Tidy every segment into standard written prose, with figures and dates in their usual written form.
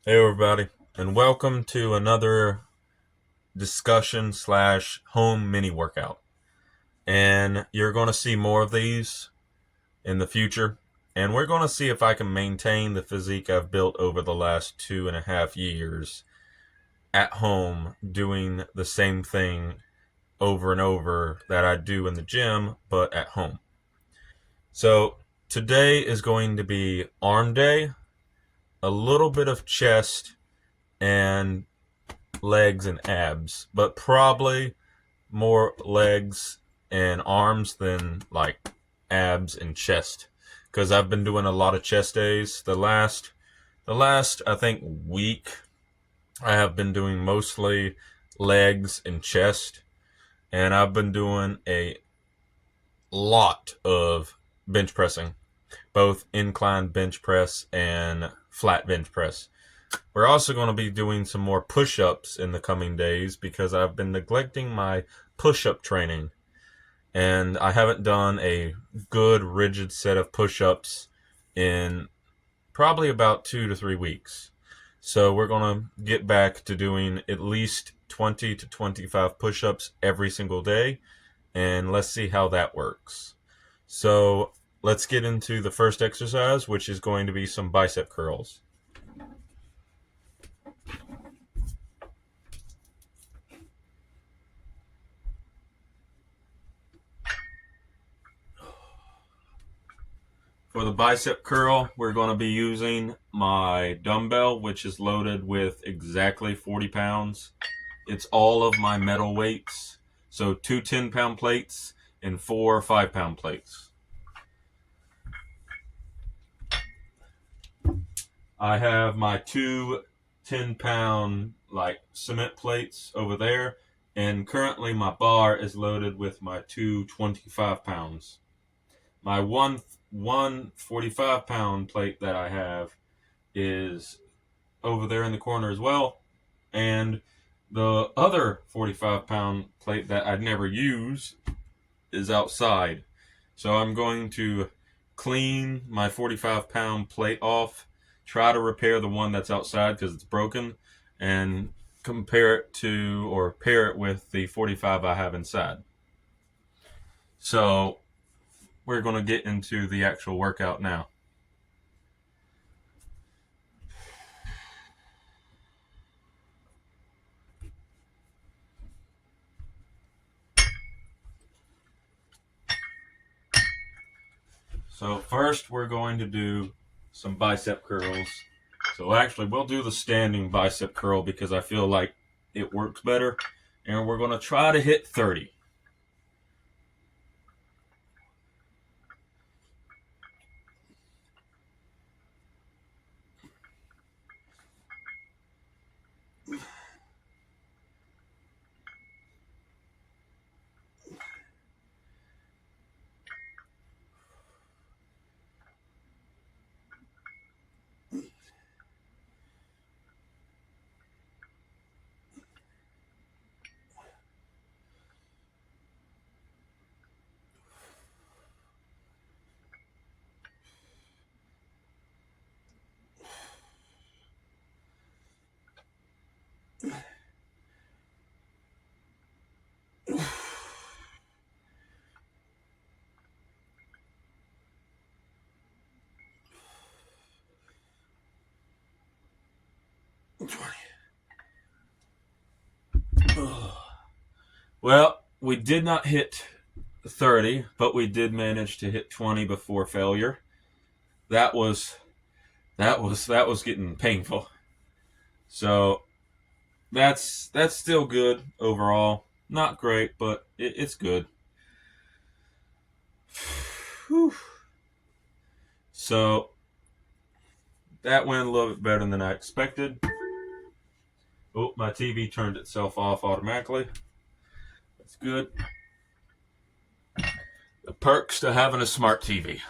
Hey everybody, and welcome to another discussion slash home mini workout. And you're going to see more of these in the future. And we're going to see if I can maintain the physique I've built over the last 2.5 years at home, doing the same thing over and over that I do in the gym, but at home. So today is going to be arm day, a little bit of chest, and legs and abs, but probably more legs and arms than like abs and chest because I've been doing a lot of chest days. The last I think week I have been doing mostly legs and chest, and I've been doing a lot of bench pressing, both incline bench press and flat bench press. We're also going to be doing some more push-ups in the coming days because I've been neglecting my push-up training, and I haven't done a good rigid set of push-ups in probably about 2 to 3 weeks. So we're going to get back to doing at least 20 to 25 push-ups every single day, and let's see how that works. So let's get into the first exercise, which is going to be some bicep curls. For the bicep curl, we're going to be using my dumbbell, which is loaded with exactly 40 pounds. It's all of my metal weights. So two 10-pound plates and four 5-pound plates. I have my two 10-pound like cement plates over there. And currently my bar is loaded with my two 25 pounds. My one 45-pound plate that I have is over there in the corner as well. And the other 45-pound plate that I'd never use is outside. So I'm going to clean my 45-pound plate off, try to repair the one that's outside because it's broken, and compare it to or pair it with the 45 I have inside. So we're going to get into the actual workout now. So first we're going to do some bicep curls. So actually we'll do the standing bicep curl because I feel like it works better. And we're going to try to hit 30. Well, we did not hit 30, but we did manage to hit 20 before failure. That was that was getting painful. So that's still good overall. Not great, but it's good. Whew. So that went a little bit better than I expected. Oh, my TV turned itself off automatically. That's good. The perks to having a smart TV.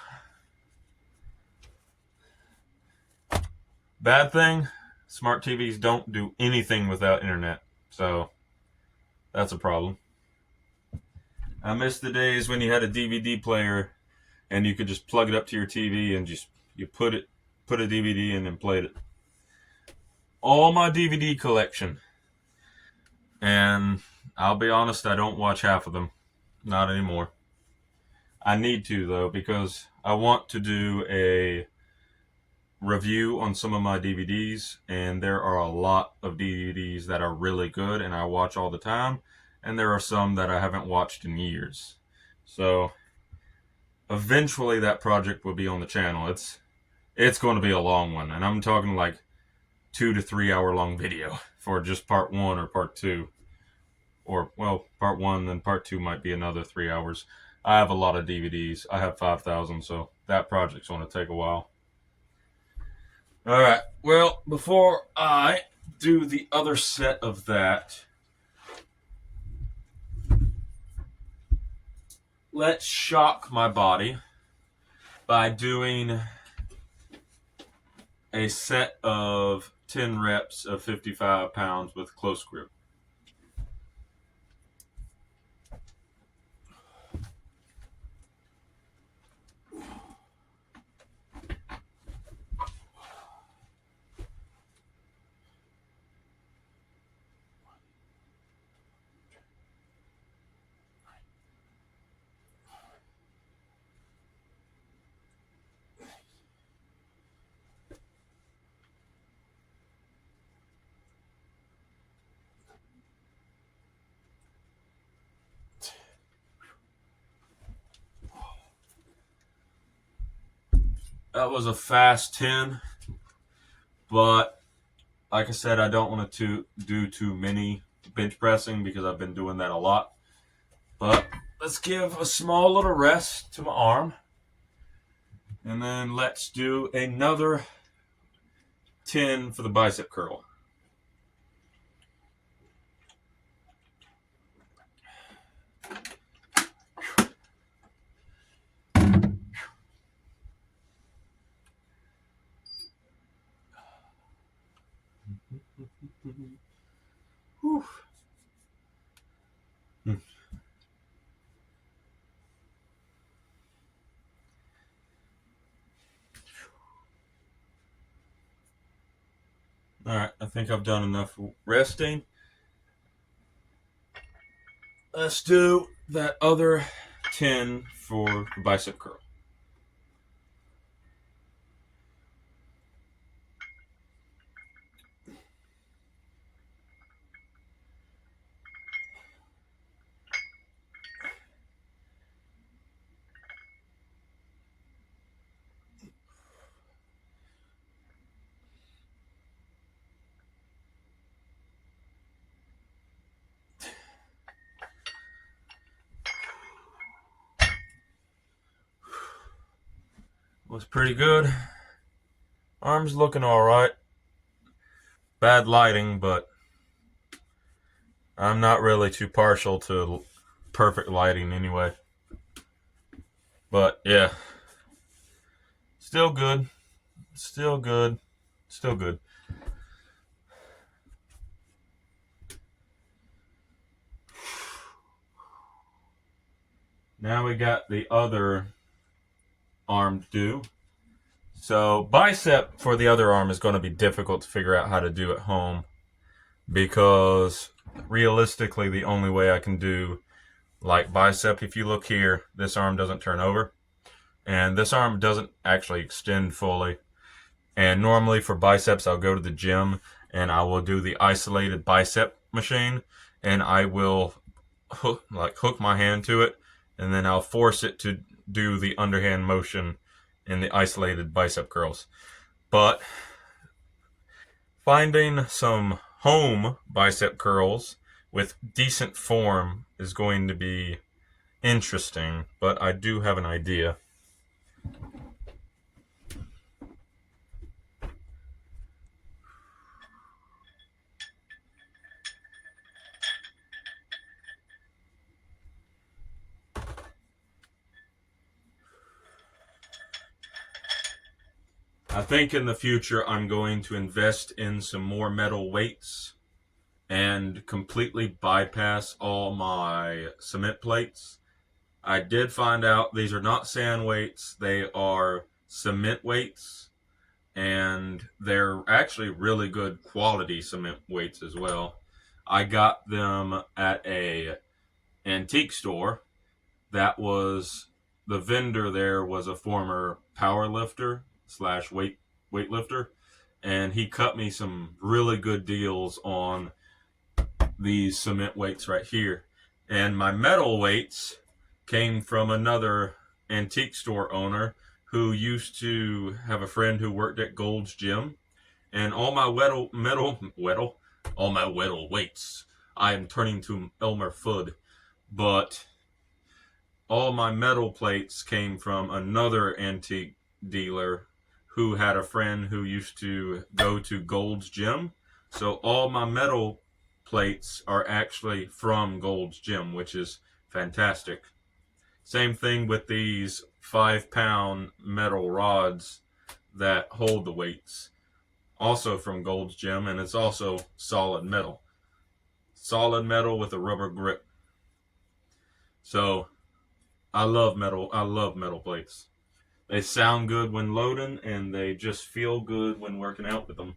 Bad thing, smart TVs don't do anything without internet. So that's a problem. I miss the days when you had a DVD player and you could just plug it up to your TV and just you put a DVD in and played it. all my DVD collection. And I'll be honest, I don't watch half of them. Not anymore. I need to, though, because I want to do a review on some of my DVDs, and there are a lot of DVDs that are really good and I watch all the time, and there are some that I haven't watched in years. So eventually that project will be on the channel. It's going to be a long one, and I'm talking like 2 to 3 hour long video for just part one or part two. Or, well, part one, then part two might be another 3 hours. I have a lot of DVDs. I have 5,000, so that project's going to take a while. All right. Well, before I do the other set of that, let's shock my body by doing a set of 10 reps of 55 pounds with close grip. That was a fast 10, but like I said, I don't want to do too many bench pressing because I've been doing that a lot. But let's give a small little rest to my arm. And then let's do another 10 for the bicep curl. Whew. All right, I think I've done enough resting. Let's do that other 10 for the bicep curl. Was pretty good. Arm's looking all right. Bad lighting, but I'm not really too partial to perfect lighting anyway. But yeah, still good. Still good. Still good. Now we got the other arm to do. So bicep for the other arm is going to be difficult to figure out how to do at home because realistically the only way I can do like bicep, if you look here, this arm doesn't turn over and this arm doesn't actually extend fully. And normally for biceps I'll go to the gym and I will do the isolated bicep machine and I will hook my hand to it and then I'll force it to do the underhand motion in the isolated bicep curls. But finding some home bicep curls with decent form is going to be interesting, but I do have an idea. I think in the future I'm going to invest in some more metal weights and completely bypass all my cement plates. I did find out these are not sand weights, they are cement weights. and they're actually really good quality cement weights as well. I got them at a antique store. That was the vendor there was a former power lifter slash weightlifter, and he cut me some really good deals on these cement weights right here. And my metal weights came from another antique store owner who used to have a friend who worked at Gold's Gym, and all my all my metal weights. I am turning to Elmer Fudd, but all my metal plates came from another antique dealer who had a friend who used to go to Gold's Gym. So all my metal plates are actually from Gold's Gym, which is fantastic. Same thing with these 5-pound metal rods that hold the weights. Also from Gold's Gym, and it's also solid metal. Solid metal with a rubber grip. So I love metal plates. They sound good when loading, and they just feel good when working out with them.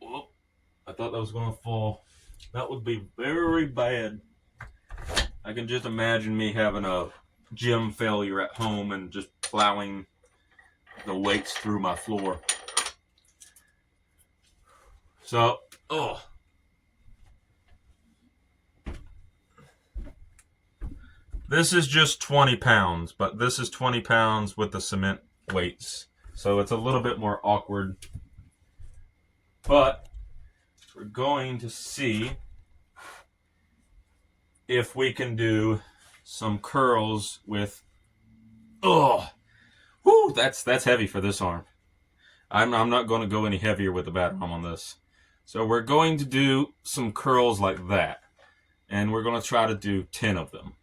Oh, I thought that was going to fall. That would be very bad. I can just imagine me having a gym failure at home and just plowing the weights through my floor. So, this is just 20 pounds, but this is 20 pounds with the cement weights. So it's a little bit more awkward. But we're going to see if we can do some curls with, that's heavy for this arm. I'm not going to go any heavier with the bad arm on this. So we're going to do some curls like that. And we're going to try to do 10 of them.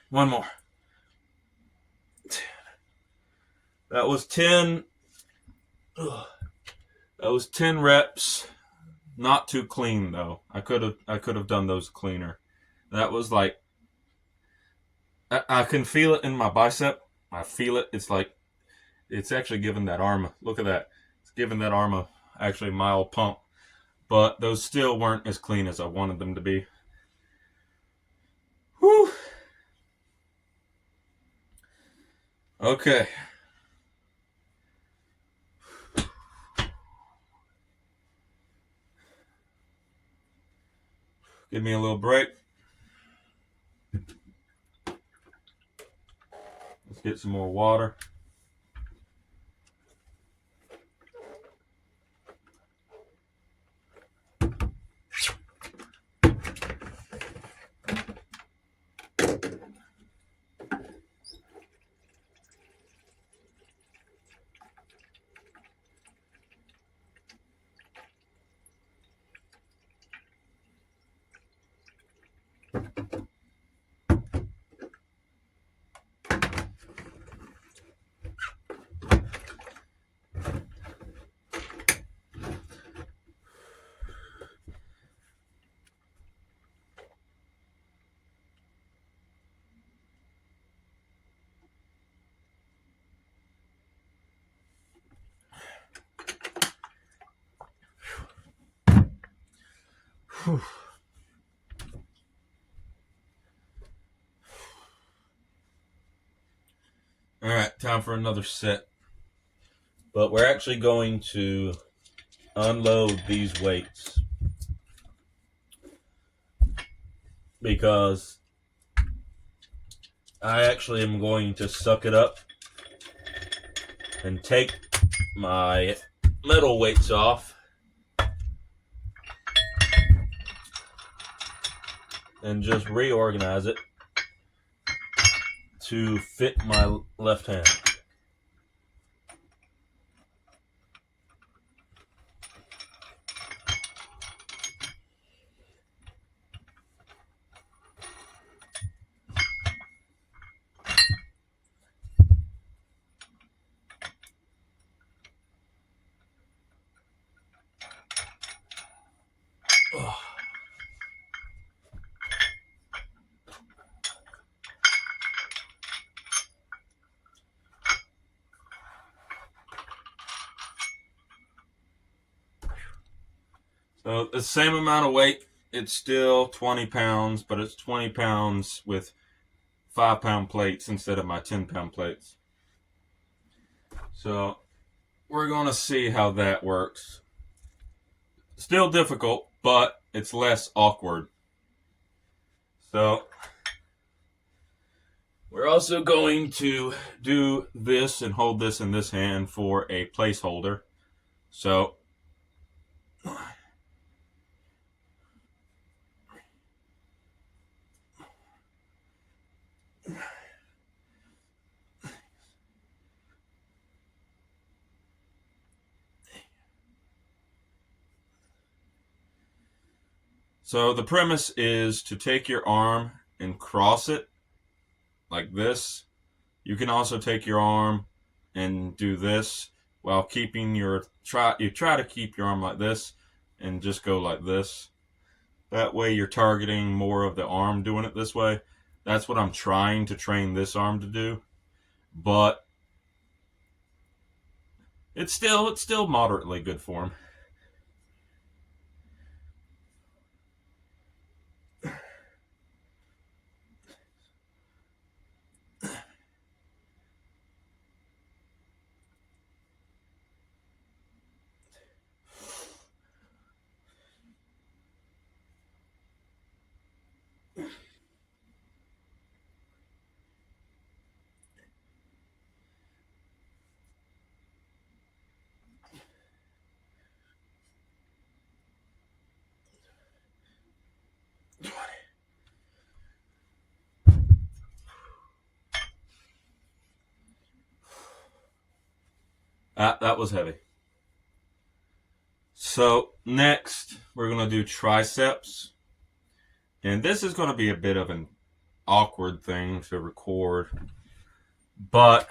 One more. That was 10. That was 10 reps. Not too clean though. I could have done those cleaner. That was like, I can feel it in my bicep. I feel it. It's like, it's actually giving that arm, look at that. It's giving that arm a actually mild pump. But those still weren't as clean as I wanted them to be. Whew. Okay. Give me a little break. Let's get some more water. Whew. All right, time for another set. But we're actually going to unload these weights because I actually am going to suck it up and take my metal weights off and just reorganize it to fit my left hand. So the same amount of weight, it's still 20 pounds, but it's 20 pounds with 5-pound plates instead of my 10-pound plates. So we're going to see how that works. Still difficult, but it's less awkward. So we're also going to do this and hold this in this hand for a placeholder. So the premise is to take your arm and cross it like this. You can also take your arm and do this while keeping you try to keep your arm like this and just go like this. That way you're targeting more of the arm doing it this way. That's what I'm trying to train this arm to do. But it's still moderately good form. That was heavy. So next, we're going to do triceps. And this is going to be a bit of an awkward thing to record. But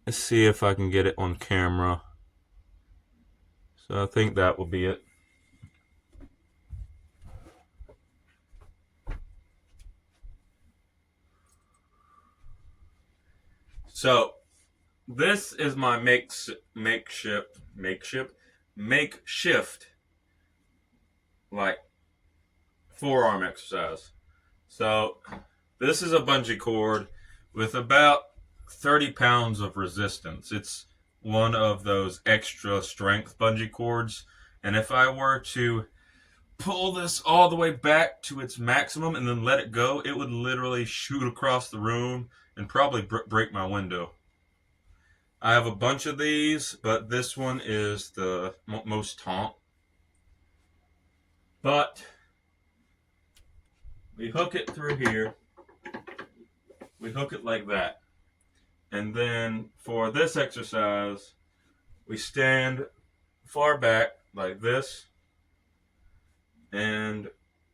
let's see if I can get it on camera. So I think that will be it. So this is my makeshift like forearm exercise. So this is a bungee cord with about 30 pounds of resistance. It's one of those extra strength bungee cords. And if I were to pull this all the way back to its maximum and then let it go, it would literally shoot across the room and probably break my window. I have a bunch of these, but this one is the most taut. But we hook it through here. We hook it like that. And then for this exercise, we stand far back like this. And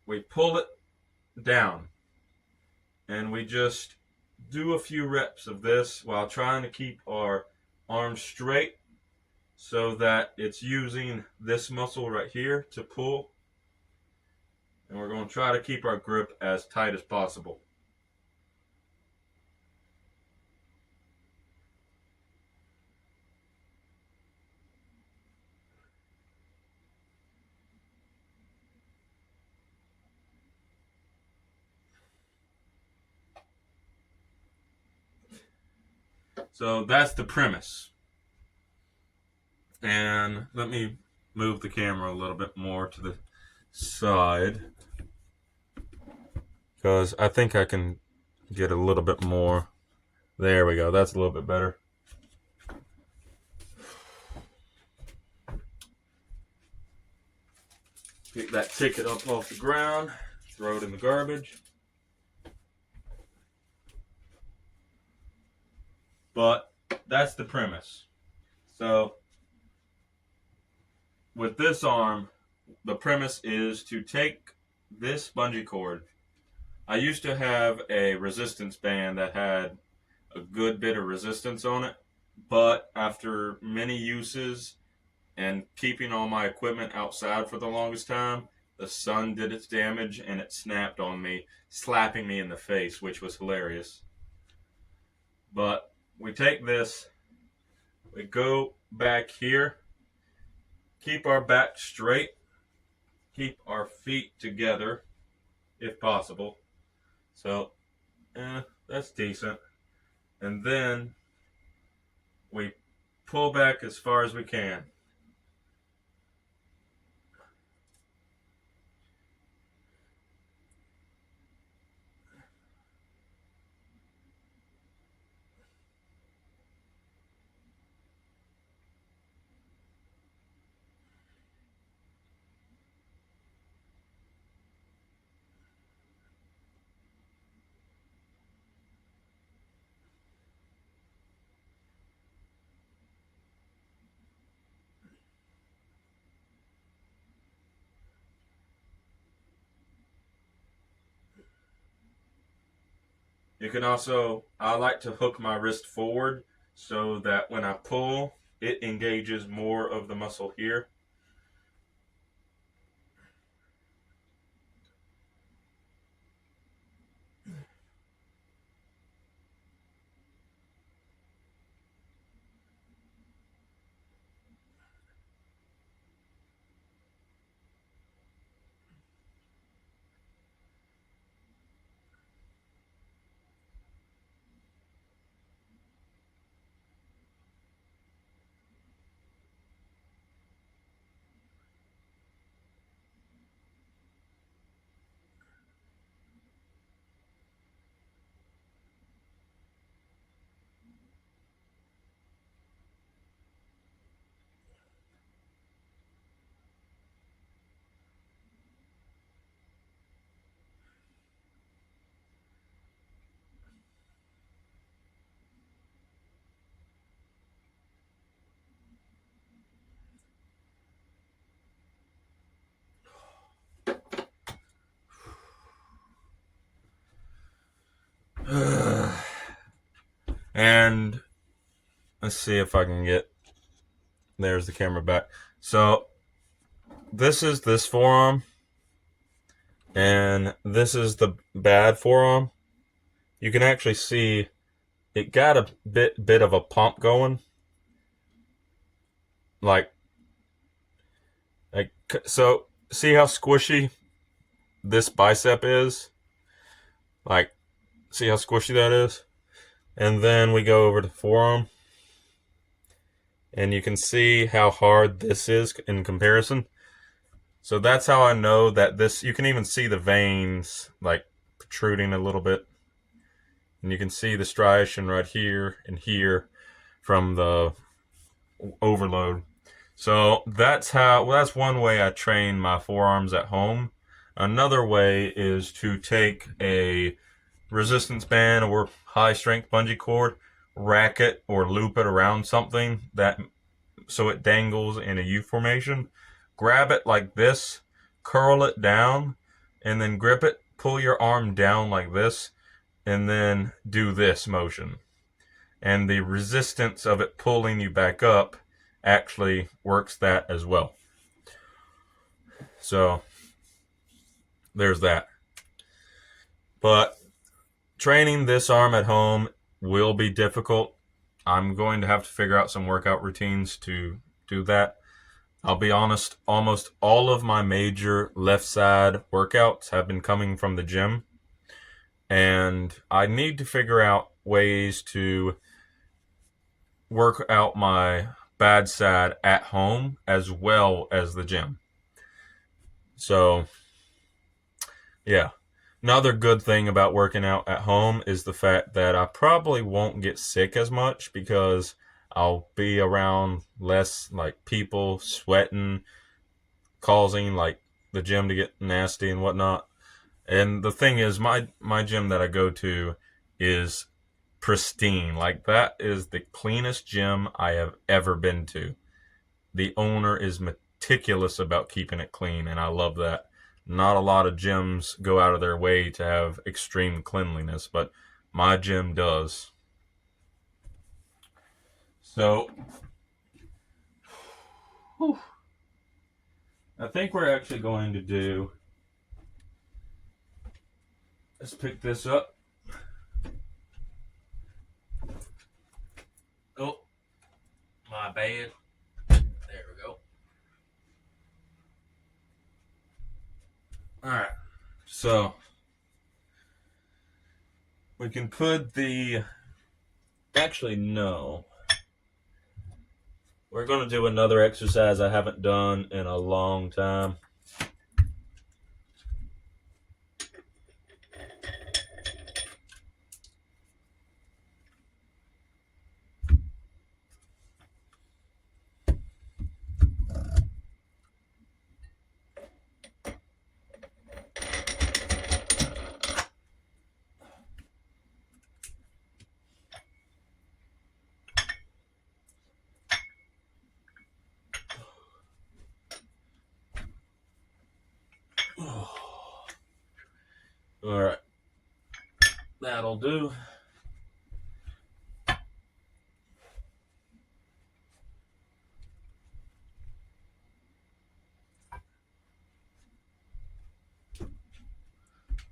we pull it down. And we just do a few reps of this while trying to keep our arms straight so that it's using this muscle right here to pull. And we're going to try to keep our grip as tight as possible. So that's the premise. And let me move the camera a little bit more to the side, because I think I can get a little bit more. There we go. That's a little bit better. Pick that ticket up off the ground, throw it in the garbage. But that's the premise. So with this arm, the premise is to take this bungee cord. I used to have a resistance band that had a good bit of resistance on it, but after many uses and keeping all my equipment outside for the longest time, the sun did its damage and it snapped on me, slapping me in the face, which was hilarious. But we take this, we go back here, keep our back straight, keep our feet together if possible. So, that's decent. And then we pull back as far as we can. You can also, I like to hook my wrist forward so that when I pull, it engages more of the muscle here. And let's see if I can get, there's the camera back. So this is this forearm, and this is the bad forearm. You can actually see it got a bit of a pump going. Like so see how squishy this bicep is? Like, see how squishy that is? And then we go over to forearm, and you can see how hard this is in comparison. So that's how I know that this, you can even see the veins like protruding a little bit. And you can see the striation right here and here from the overload. So that's how, well, that's one way I train my forearms at home. Another way is to take a resistance band or high strength bungee cord, rack it or loop it around something that so it dangles in a U formation. Grab it like this, curl it down, and then grip it, pull your arm down like this, and then do this motion. And the resistance of it pulling you back up actually works that as well. So there's that. But training this arm at home will be difficult. I'm going to have to figure out some workout routines to do that. I'll be honest, almost all of my major left side workouts have been coming from the gym. And I need to figure out ways to work out my bad side at home as well as the gym. So, yeah. Another good thing about working out at home is the fact that I probably won't get sick as much because I'll be around less like people sweating, causing like the gym to get nasty and whatnot. And the thing is, my gym that I go to is pristine. Like, that is the cleanest gym I have ever been to. The owner is meticulous about keeping it clean, and I love that. Not a lot of gyms go out of their way to have extreme cleanliness, but my gym does. So, whew, I think we're actually going to do. Let's pick this up. Oh, my bad. There we go. All right. So, we can put the. Actually, no. We're going to do another exercise I haven't done in a long time. All right. That'll do.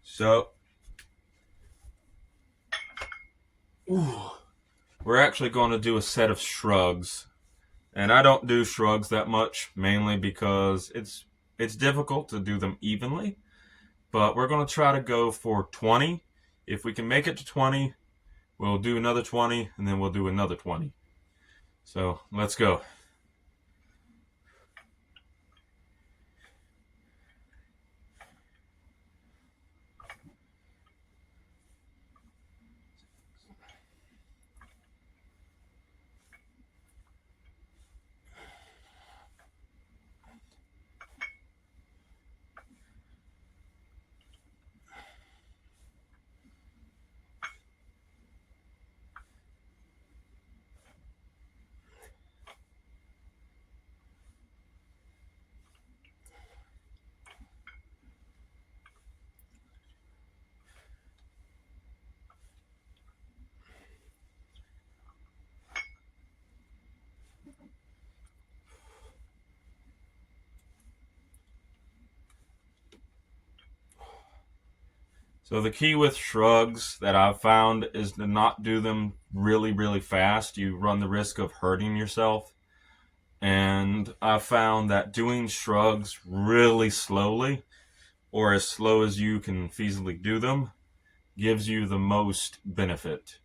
So, we're actually going to do a set of shrugs. And I don't do shrugs that much, mainly because it's difficult to do them evenly. But we're going to try to go for 20. If we can make it to 20, we'll do another 20, and then we'll do another 20. So, let's go. So the key with shrugs that I've found is to not do them really, really fast. You run the risk of hurting yourself. And I've found that doing shrugs really slowly, or as slow as you can feasibly do them, gives you the most benefit.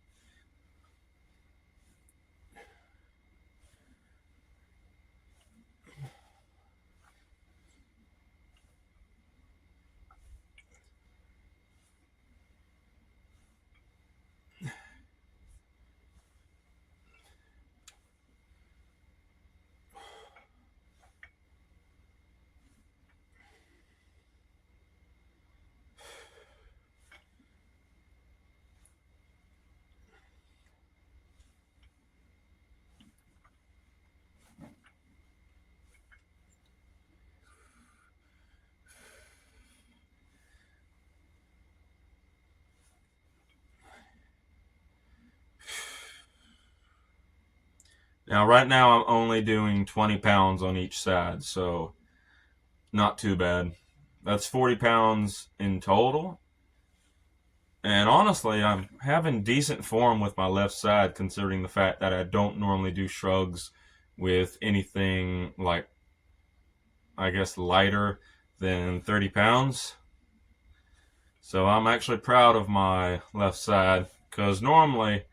Now, right now, I'm only doing 20 pounds on each side, so not too bad. That's 40 pounds in total. And honestly, I'm having decent form with my left side, considering the fact that I don't normally do shrugs with anything like, I guess, lighter than 30 pounds. So I'm actually proud of my left side, because normally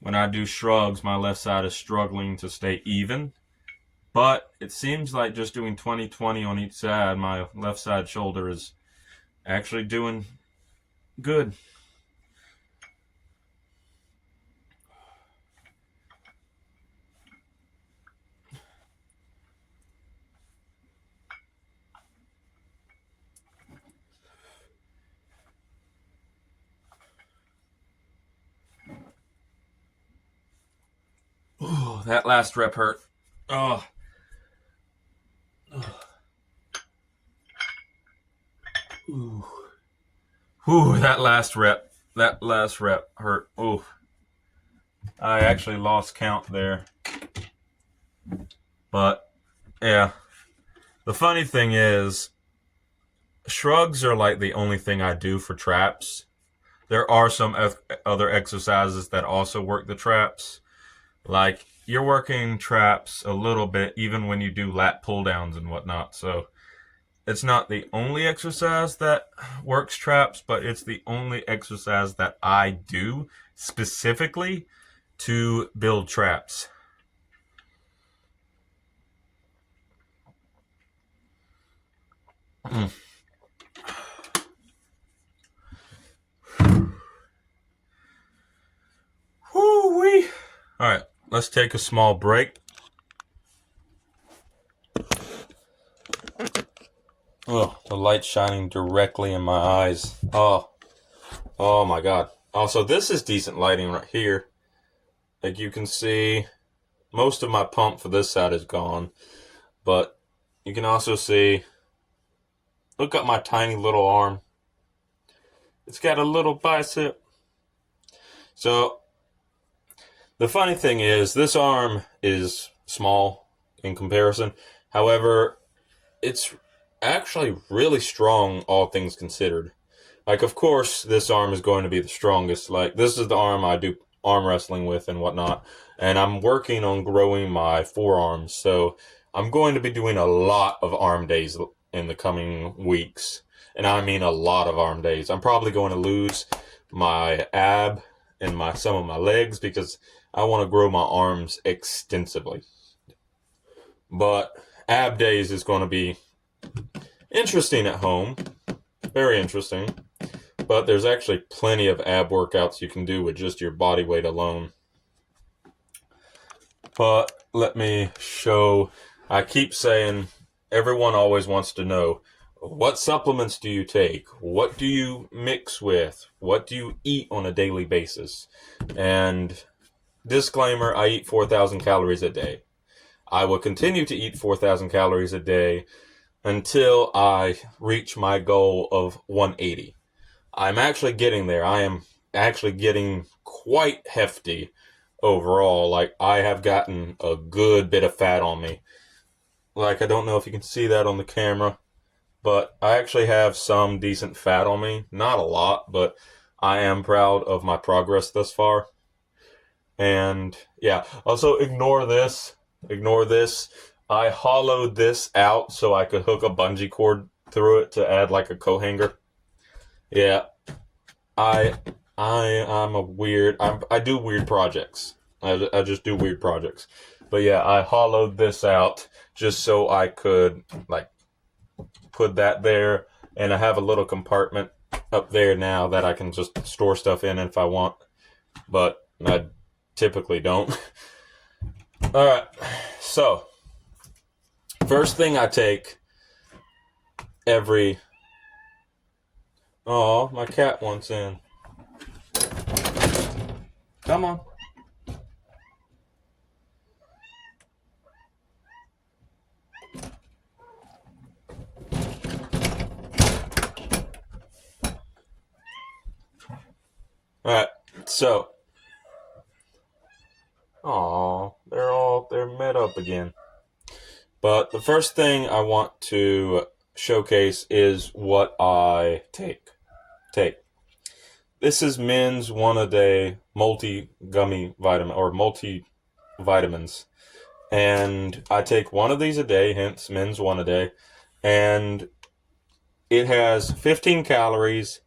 when I do shrugs, my left side is struggling to stay even. But it seems like just doing 20-20 on each side, my left side shoulder is actually doing good. Oh, that last rep hurt. Oh. Ooh. Ooh, that last rep hurt. Ooh. I actually lost count there. But, yeah. The funny thing is, shrugs are like the only thing I do for traps. There are some other exercises that also work the traps. Like, you're working traps a little bit even when you do lat pull downs and whatnot. So it's not the only exercise that works traps, but it's the only exercise that I do specifically to build traps. Whoo-wee. All right, let's take a small break. Oh, the light's shining directly in my eyes. Oh my God. Also, this is decent lighting right here. Like you can see, most of my pump for this side is gone. But you can also see, look at my tiny little arm. It's got a little bicep. So, the funny thing is, this arm is small in comparison. However, it's actually really strong, all things considered. Like, of course, this arm is going to be the strongest. Like, this is the arm I do arm wrestling with and whatnot. And I'm working on growing my forearms. So, I'm going to be doing a lot of arm days in the coming weeks. And I mean a lot of arm days. I'm probably going to lose my ab and some of my legs because I want to grow my arms extensively. But ab days is going to be interesting at home. Very interesting. But there's actually plenty of ab workouts you can do with just your body weight alone. But let me show. I keep saying everyone always wants to know, what supplements do you take? What do you mix with? What do you eat on a daily basis? And disclaimer, I eat 4,000 calories a day. I will continue to eat 4,000 calories a day until I reach my goal of 180. I'm actually getting there. I am actually getting quite hefty overall. Like, I have gotten a good bit of fat on me. Like, I don't know if you can see that on the camera, but I actually have some decent fat on me. Not a lot, but I am proud of my progress thus far. And yeah, also ignore this. Ignore this. I hollowed this out so I could hook a bungee cord through it to add like a coat hanger. Yeah, I'm a weird. I do weird projects. I just do weird projects. But yeah, I hollowed this out just so I could like put that there, and I have a little compartment up there now that I can just store stuff in if I want. But I typically don't. All right, so first thing I take every. Oh, my cat wants in. Come on. Alright, so. Aw, they're met up again. But the first thing I want to showcase is what I take. This is Men's One A Day multi-gummy vitamin, or multi-vitamins. And I take one of these a day, hence Men's One A Day. And it has 15 calories,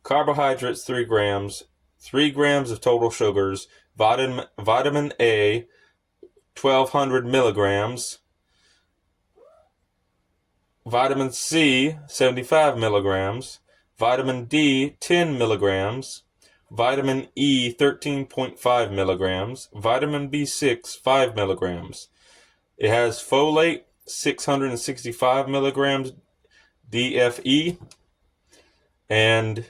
carbohydrates 3 grams, 3 grams of total sugars, vitamin A 1,200 milligrams, vitamin C 75 milligrams, vitamin D 10 milligrams, vitamin E 13.5 milligrams, vitamin B6 5 milligrams. It has folate 665 milligrams, DFE, and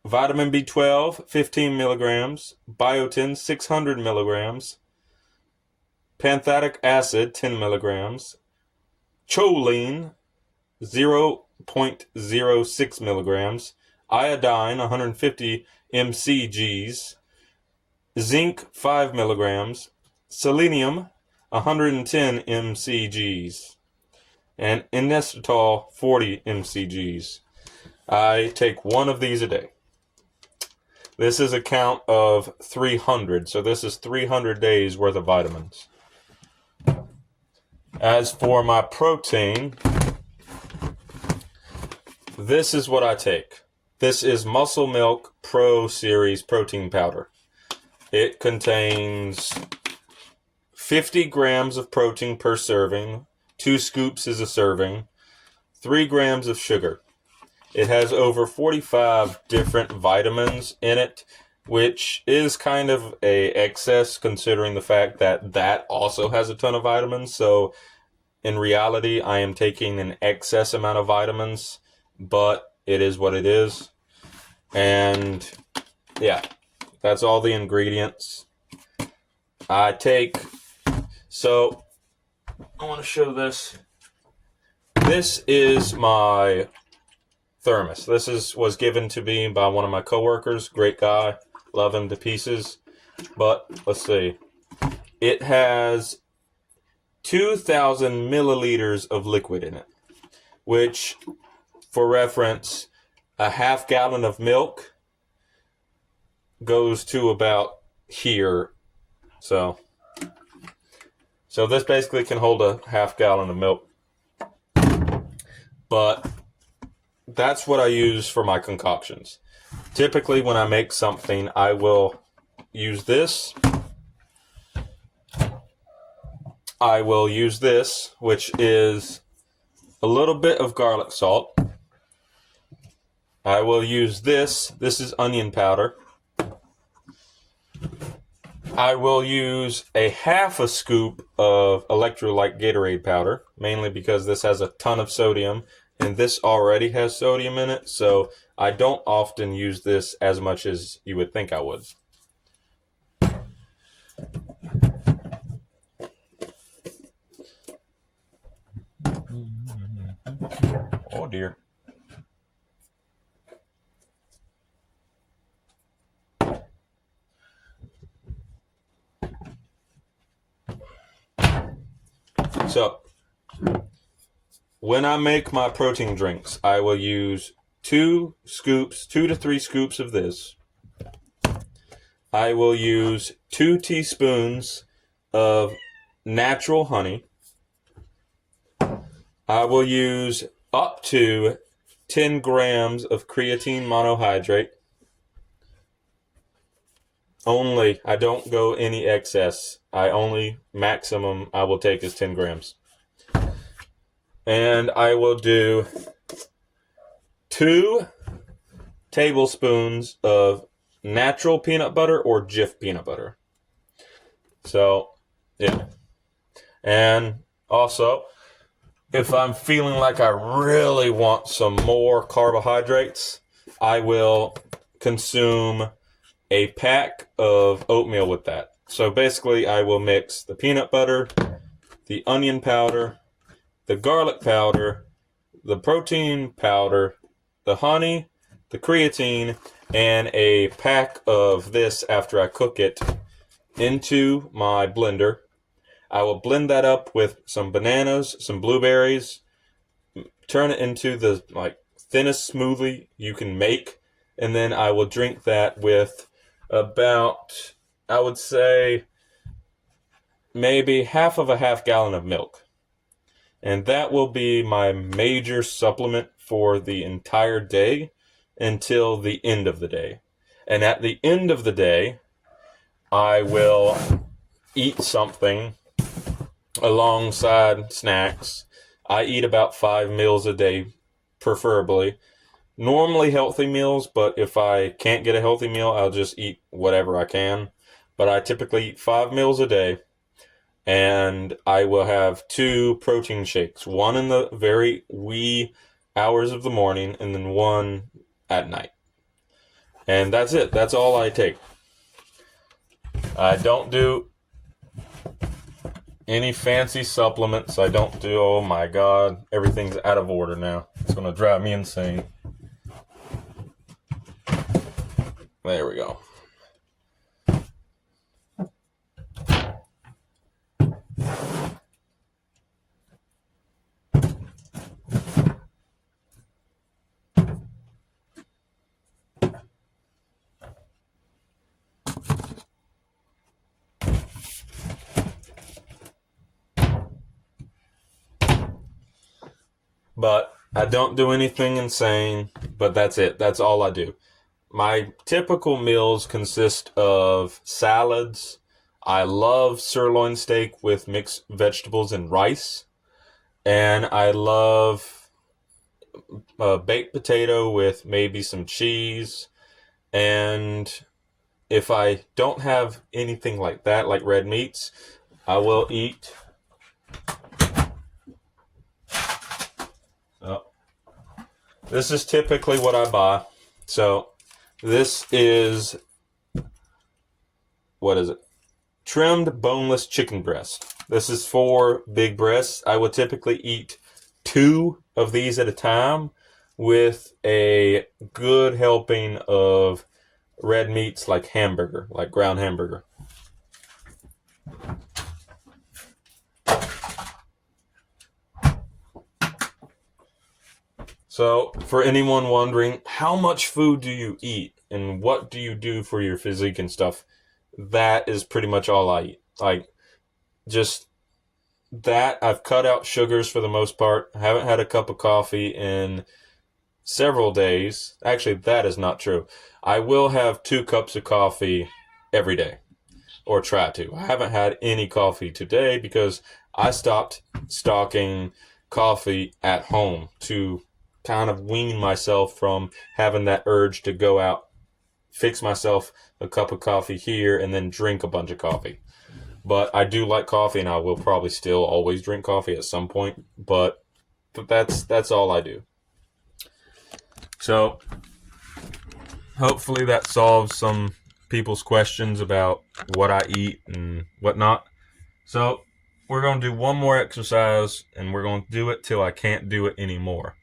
vitamin B12 15 milligrams, biotin 600 milligrams, pantothenic acid 10 milligrams, choline 0.06 milligrams, iodine 150 mcgs, zinc 5 milligrams, selenium 110 mcgs, and inositol 40 mcgs. I take one of these a day. This is a count of 300, so this is 300 days worth of vitamins. As for my protein, this is what I take. This is Muscle Milk Pro Series protein powder. It contains 50 grams of protein per serving, 2 scoops is a serving, 3 grams of sugar. It has over 45 different vitamins in it, which is kind of a excess considering the fact that that also has a ton of vitamins. So in reality, I am taking an excess amount of vitamins, but it is what it is. And yeah, that's all the ingredients I take. So I want to show this. This is my thermos. This was given to me by one of my coworkers. Great guy. Love him to pieces. But let's see. It has 2,000 milliliters of liquid in it, which, for reference, a half gallon of milk goes to about here. So this basically can hold a half gallon of milk. But that's what I use for my concoctions. Typically, when I make something, I will use this. I will use this, which is a little bit of garlic salt. I will use this. This is onion powder. I will use a half a scoop of electrolyte Gatorade powder, mainly because this has a ton of sodium, and this already has sodium in it, so I don't often use this as much as you would think I would. Oh dear. So, when I make my protein drinks, I will use 2 to 3 scoops of this. I will use 2 teaspoons of natural honey. I will use up to 10 grams of creatine monohydrate. Only, I don't go any excess. Maximum I will take is 10 grams. And I will do 2 tablespoons of natural peanut butter or Jif peanut butter. So, yeah. And also, if I'm feeling like I really want some more carbohydrates, I will consume a pack of oatmeal with that. So basically, I will mix the peanut butter, the onion powder, the garlic powder, the protein powder, the honey, the creatine, and a pack of this after I cook it into my blender. I will blend that up with some bananas, some blueberries, turn it into the thinnest smoothie you can make, and then I will drink that with about, I would say, maybe half gallon of milk. And that will be my major supplement for the entire day until the end of the day. And at the end of the day, I will eat something alongside snacks. I eat about 5 meals a day, preferably. Normally healthy meals, but if I can't get a healthy meal, I'll just eat whatever I can. But I typically eat 5 meals a day. And I will have 2 protein shakes, one in the very wee hours of the morning and then one at night. And that's it. That's all I take. I don't do any fancy supplements I don't do. Oh my god, everything's out of order now. It's gonna drive me insane. There we go. But I don't do anything insane, but that's it. That's all I do. My typical meals consist of salads. I love sirloin steak with mixed vegetables and rice. And I love baked potato with maybe some cheese. And if I don't have anything like that, like red meats, I will eat. So, this is typically what I buy. So, this is, what is it? Trimmed boneless chicken breast. This is for big breasts. I would typically eat 2 of these at a time with a good helping of red meats like hamburger, like ground hamburger. So, for anyone wondering, how much food do you eat and what do you do for your physique and stuff? That is pretty much all I eat. Like, just that. I've cut out sugars for the most part. I haven't had a cup of coffee in several days. Actually, that is not true. I will have 2 cups of coffee every day, or try to. I haven't had any coffee today because I stopped stocking coffee at home to kind of wean myself from having that urge to go out, fix myself a cup of coffee here, and then drink a bunch of coffee. But I do like coffee, and I will probably still always drink coffee at some point. But that's all I do. So hopefully that solves some people's questions about what I eat and whatnot. So we're going to do one more exercise, and we're going to do it till I can't do it anymore.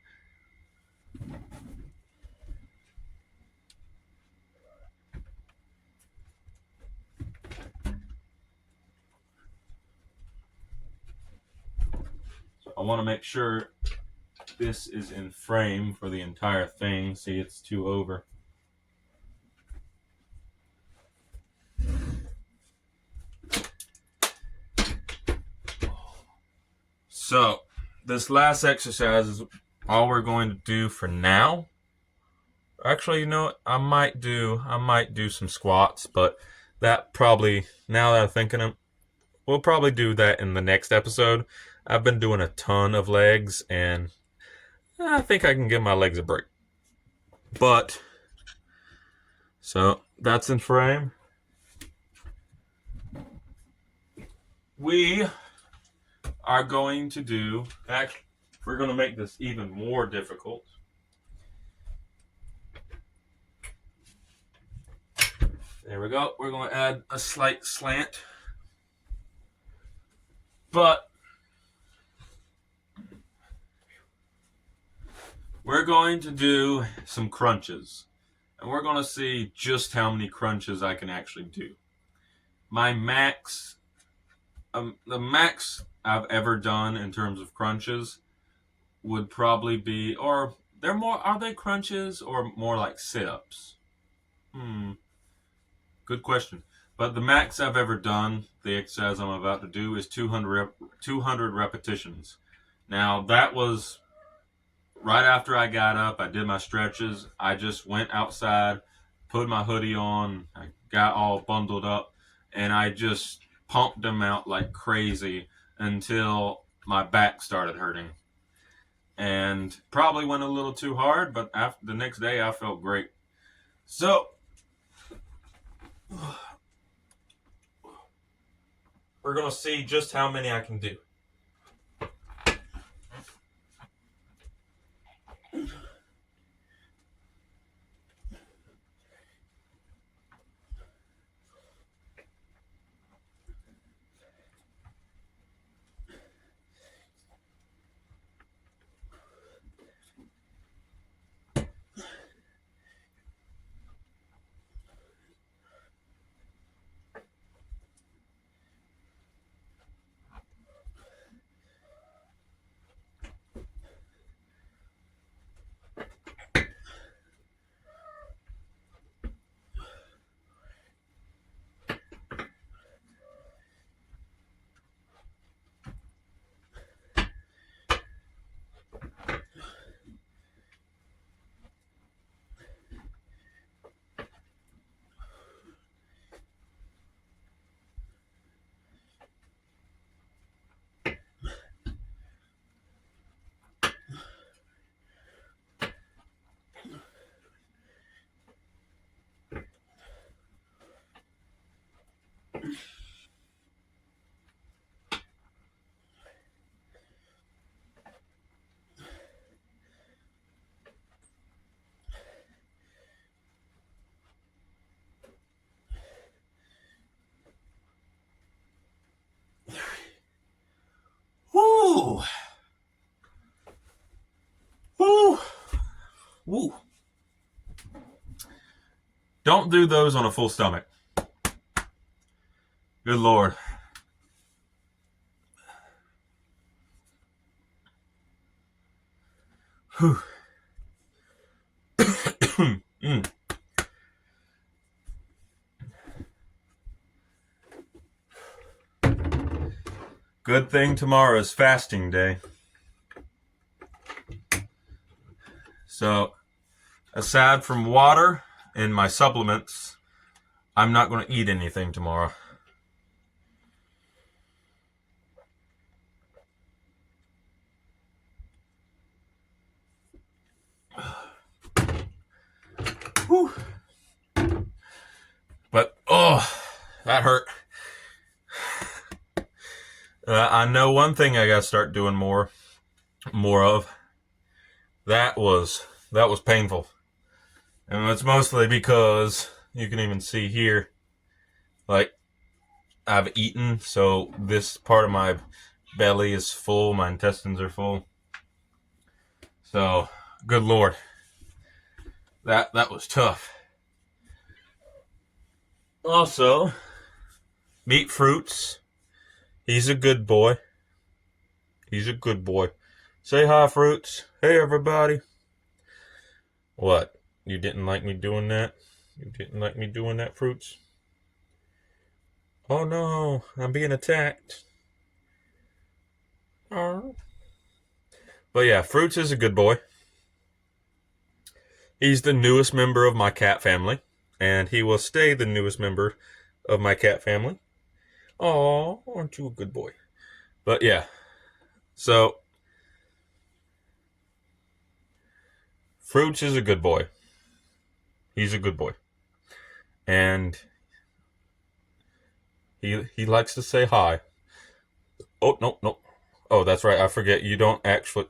So I want to make sure this is in frame for the entire thing. See, it's 2 over. So this last exercise is all we're going to do for now. Actually, you know what? I might do some squats, but that probably, now that I'm thinking of, we'll probably do that in the next episode. I've been doing a ton of legs, and I think I can give my legs a break. But, so that's in frame. We are going to do, actually, we're going to make this even more difficult. There we go. We're going to add a slight slant. But we're going to do some crunches. And we're going to see just how many crunches I can actually do. My max, the max I've ever done in terms of crunches would probably be, or they're more, are they crunches or more like sit-ups? Good question. But the max I've ever done, the exercise I'm about to do, is 200 repetitions. Now, that was right after I got up. I did my stretches. I just went outside, put my hoodie on, I got all bundled up, and I just pumped them out like crazy until my back started hurting. And probably went a little too hard, but after the next day I felt great. So we're going to see just how many I can do. Woo. Don't do those on a full stomach. Good Lord. Whew. Mm. Good thing tomorrow is fasting day. So, aside from water and my supplements, I'm not going to eat anything tomorrow. Whew. But, oh, that hurt. I know one thing I got to start doing more of. That was painful. And it's mostly because you can even see here, like, I've eaten, so this part of my belly is full, my intestines are full. So, good Lord. That was tough. Also, meat fruits. He's a good boy. He's a good boy. Say hi, Fruits. Hey, everybody. What? You didn't like me doing that? You didn't like me doing that, Fruits? Oh no, I'm being attacked. Oh. But yeah, Fruits is a good boy. He's the newest member of my cat family, and he will stay the newest member of my cat family. Oh, aren't you a good boy? But yeah, so Fruits is a good boy. He's a good boy. And he likes to say hi. Oh, no. Oh, that's right. I forget. You don't actually...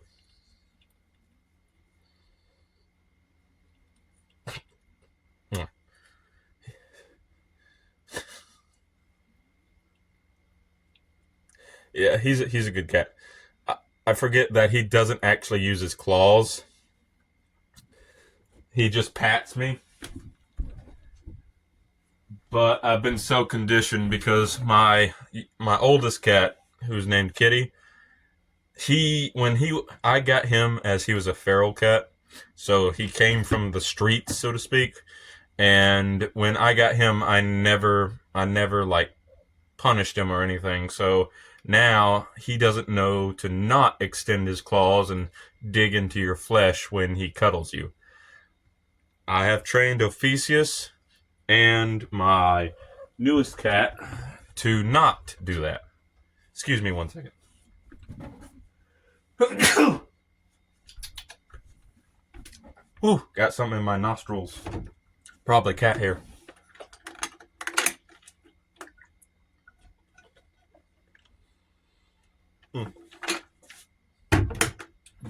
Yeah, he's a good cat. I forget that he doesn't actually use his claws. He just pats me. But I've been so conditioned because my oldest cat, who's named Kitty, I got him as he was a feral cat, so he came from the streets, so to speak. And when I got him, I never like punished him or anything. So now he doesn't know to not extend his claws and dig into your flesh when he cuddles you. I have trained Ophiuchus and my newest cat to not do that. Excuse me one second. Ooh, got something in my nostrils. Probably cat hair.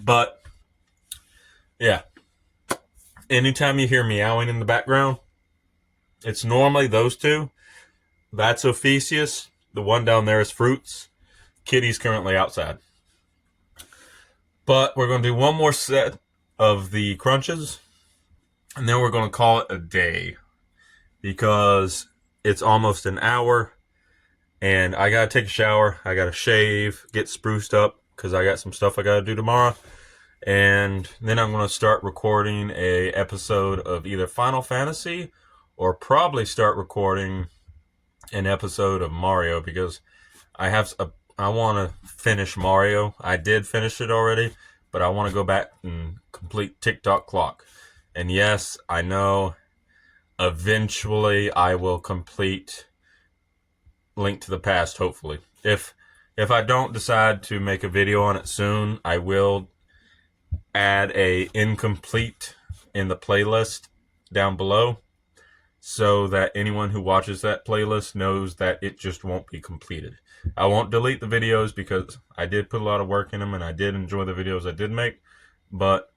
But, yeah. Anytime you hear meowing in the background, it's normally those two. That's Ophiuchus. The one down there is Fruits. Kitty's currently outside. But we're going to do one more set of the crunches, and then we're going to call it a day because it's almost an hour, and I got to take a shower. I got to shave, get spruced up because I got some stuff I got to do tomorrow. And then I'm going to start recording a episode of either Final Fantasy or probably start recording an episode of Mario because I want to finish Mario. I did finish it already, but I want to go back and complete TikTok Clock. And yes, I know eventually I will complete Link to the Past, hopefully. If I don't decide to make a video on it soon, I will add a incomplete in the playlist down below so that anyone who watches that playlist knows that it just won't be completed. I won't delete the videos because I did put a lot of work in them and I did enjoy the videos I did make, but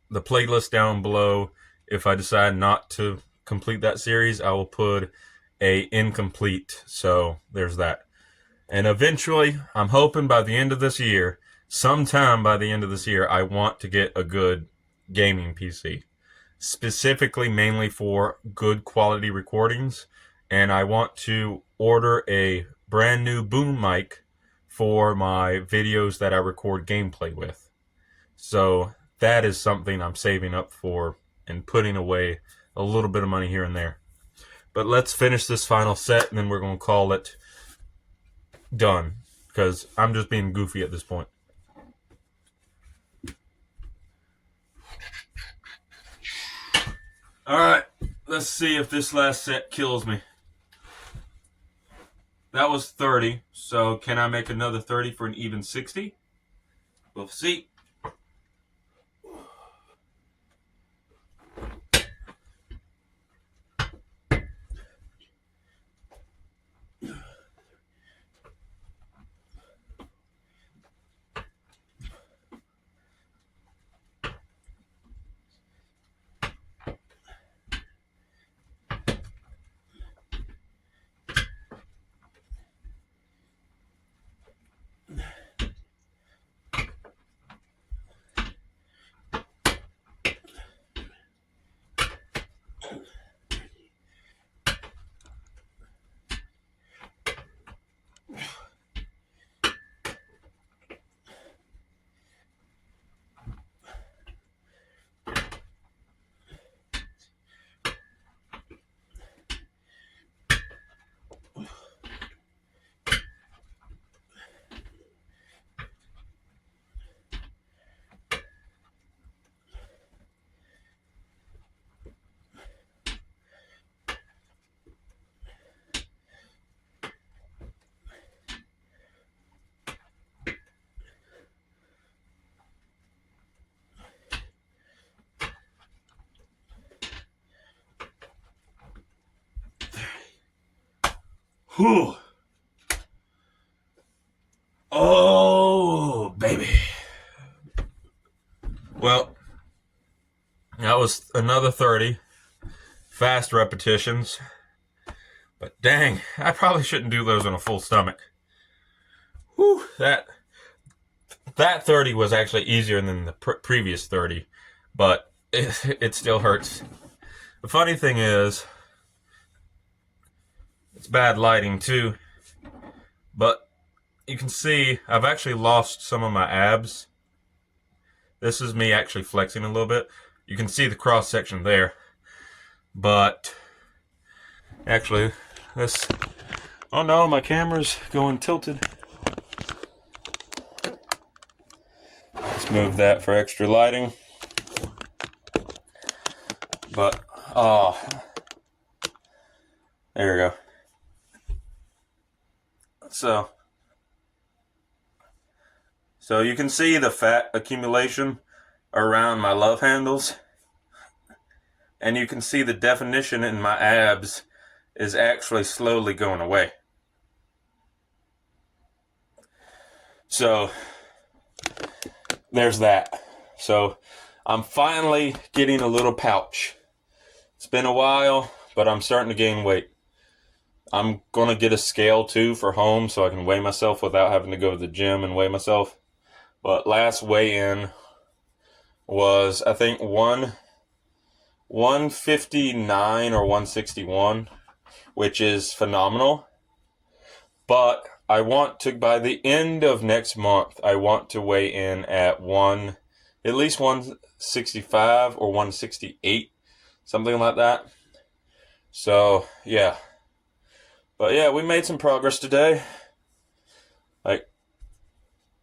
the playlist down below, if I decide not to complete that series, I will put a incomplete. So there's that. And eventually, I'm hoping by the end of this year, sometime by the end of this year, I want to get a good gaming PC, specifically mainly for good quality recordings, and I want to order a brand new boom mic for my videos that I record gameplay with. So that is something I'm saving up for and putting away a little bit of money here and there. But let's finish this final set, and then we're going to call it done, because I'm just being goofy at this point. Alright, let's see if this last set kills me. That was 30, so can I make another 30 for an even 60? We'll see. Whew. Oh, baby. Well, that was another 30 fast repetitions. But dang, I probably shouldn't do those on a full stomach. Whew, that 30 was actually easier than the previous 30, but it still hurts. The funny thing is, it's bad lighting too, but you can see I've actually lost some of my abs. This is me actually flexing a little bit. You can see the cross section there, but actually this, oh no, my camera's going tilted. Let's move that for extra lighting. But oh, there we go. So you can see the fat accumulation around my love handles, and you can see the definition in my abs is actually slowly going away. So there's that. So I'm finally getting a little pouch. It's been a while, but I'm starting to gain weight. I'm going to get a scale too for home so I can weigh myself without having to go to the gym and weigh myself. But last weigh-in was, I think, 159 or 161, which is phenomenal. But I want to, by the end of next month, I want to weigh in at at least 165 or 168, something like that. So, yeah. But yeah, we made some progress today. Like,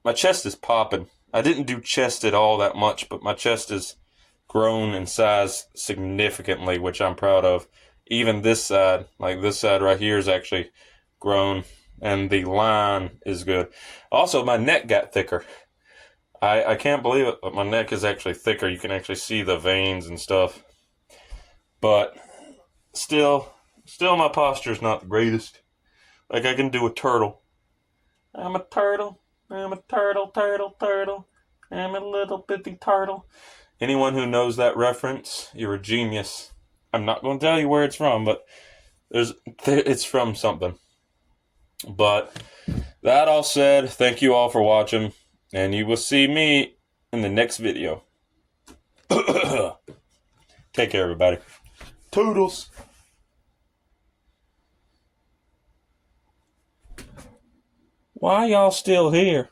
my chest is popping. I didn't do chest at all that much, but my chest has grown in size significantly, which I'm proud of. Even this side, like this side right here, is actually grown, and the line is good. Also, my neck got thicker. I can't believe it, but my neck is actually thicker. You can actually see the veins and stuff. But still my posture is not the greatest. Like, I can do a turtle. I'm a turtle. I'm a turtle. I'm a little bitty turtle. Anyone who knows that reference, you're a genius. I'm not going to tell you where it's from, but it's from something. But that all said, thank you all for watching, and you will see me in the next video. Take care, everybody. Toodles. Why y'all still here?